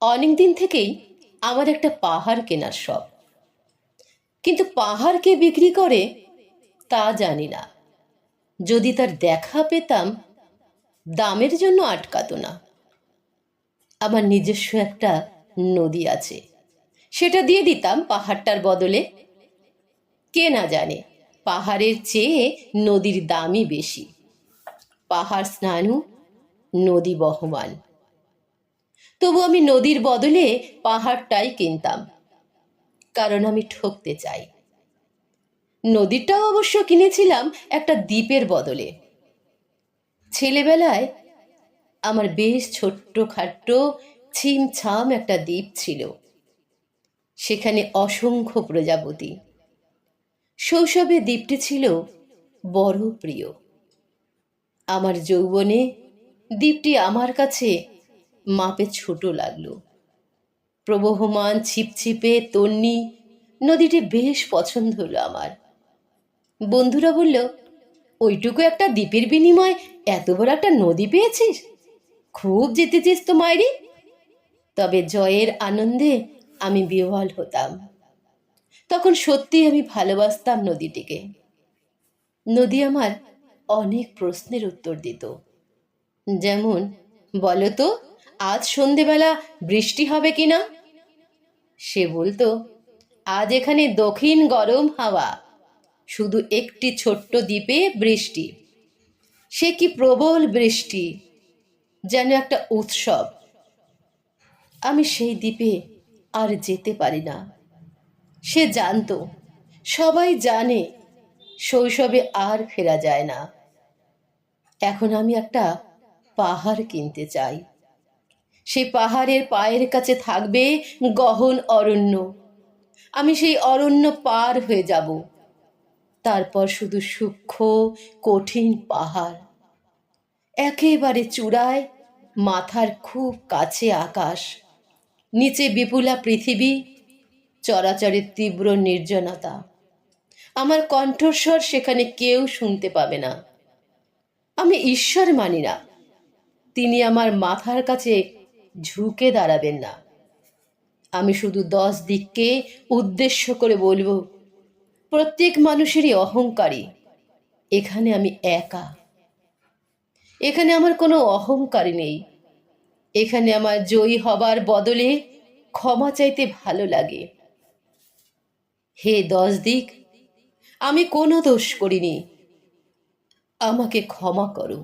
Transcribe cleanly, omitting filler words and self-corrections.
অনেক দিন থেকেই আমার একটা পাহাড় কেনার শখ, কিন্তু পাহাড় কে বিক্রি করে তা জানি না। যদি তার দেখা পেতাম, দামের জন্য আটকাতো না। আমার নিজস্ব একটা নদী আছে, সেটা দিয়ে দিতাম পাহাড়টার বদলে। কে না জানে পাহাড়ের চেয়ে নদীর দামই বেশি। পাহাড় স্নানু, নদী বহমান। তবু আমি নদীর বদলে পাহাড়টাই কিনতাম, কারণ আমি ঠকতে চাই। নদীটাও অবশ্য কিনেছিলাম একটা দ্বীপের বদলে। ছেলেবেলায় আমার বেশ ছোট্ট খাট্ট ছিমছাম একটা দ্বীপ ছিল, সেখানে অসংখ্য প্রজাপতি। শৈশবে দ্বীপটি ছিল বড় প্রিয়। আমার যৌবনে দ্বীপটি আমার কাছে মাপে ছোট লাগলো। প্রবহমান ছিপছিপে তন্নি নদীটি বেশ পছন্দ হলো আমার। বন্ধুরা বলল, ওইটুকু একটা দ্বীপের বিনিময়ে এত বড় একটা নদী পেয়েছিস, খুব জিতেছিস তো মাইরি। তবে জয়ের আনন্দে আমি বিহ্বল হতাম। তখন সত্যি আমি ভালোবাসতাম নদীটিকে। নদী আমার অনেক প্রশ্নের উত্তর দিত, যেমন, বলো তো আজ সন্ধেবেলা বৃষ্টি হবে কিনা। সে বলতো, আজ এখানে দক্ষিণ গরম হাওয়া, শুধু একটি ছোট্ট দ্বীপে বৃষ্টি। সে কি প্রবল বৃষ্টি, যেন একটা উৎসব। আমি সেই দ্বীপে আর যেতে পারি না। সে জানতো, সবাই জানে, শৈশবে আর ফেরা যায় না। এখন আমি একটা পাহাড় কিনতে চাই। সেই পাহাড়ের পায়ের কাছে থাকবে গহন অরণ্য। আমি সেই অরণ্য পার হয়ে যাব। তারপর শুধু সূক্ষ্ম কঠিন পাহাড়, একেবারে চূড়ায় মাথার খুব কাছে আকাশ, নিচে বিপুলা পৃথিবী, চরাচরের তীব্র নির্জনতা। আমার কণ্ঠস্বর সেখানে কেউ শুনতে পাবে না। আমি ঈশ্বর মানি না, তিনি আমার মাথার কাছে ঝুঁকে দাঁড়াবেন না। আমি শুধু 10 দিককে উদ্দেশ্য করে বলবো, প্রত্যেক মানুষেরই অহংকারী। এখানে আমি একা। এখানে আমার কোনো অহংকারী নেই। এখানে আমার জয়ী হবার বদলে ক্ষমা চাইতে ভালো লাগে। হে 10 দিক, আমি কোনো দোষ করিনি, আমাকে ক্ষমা করো।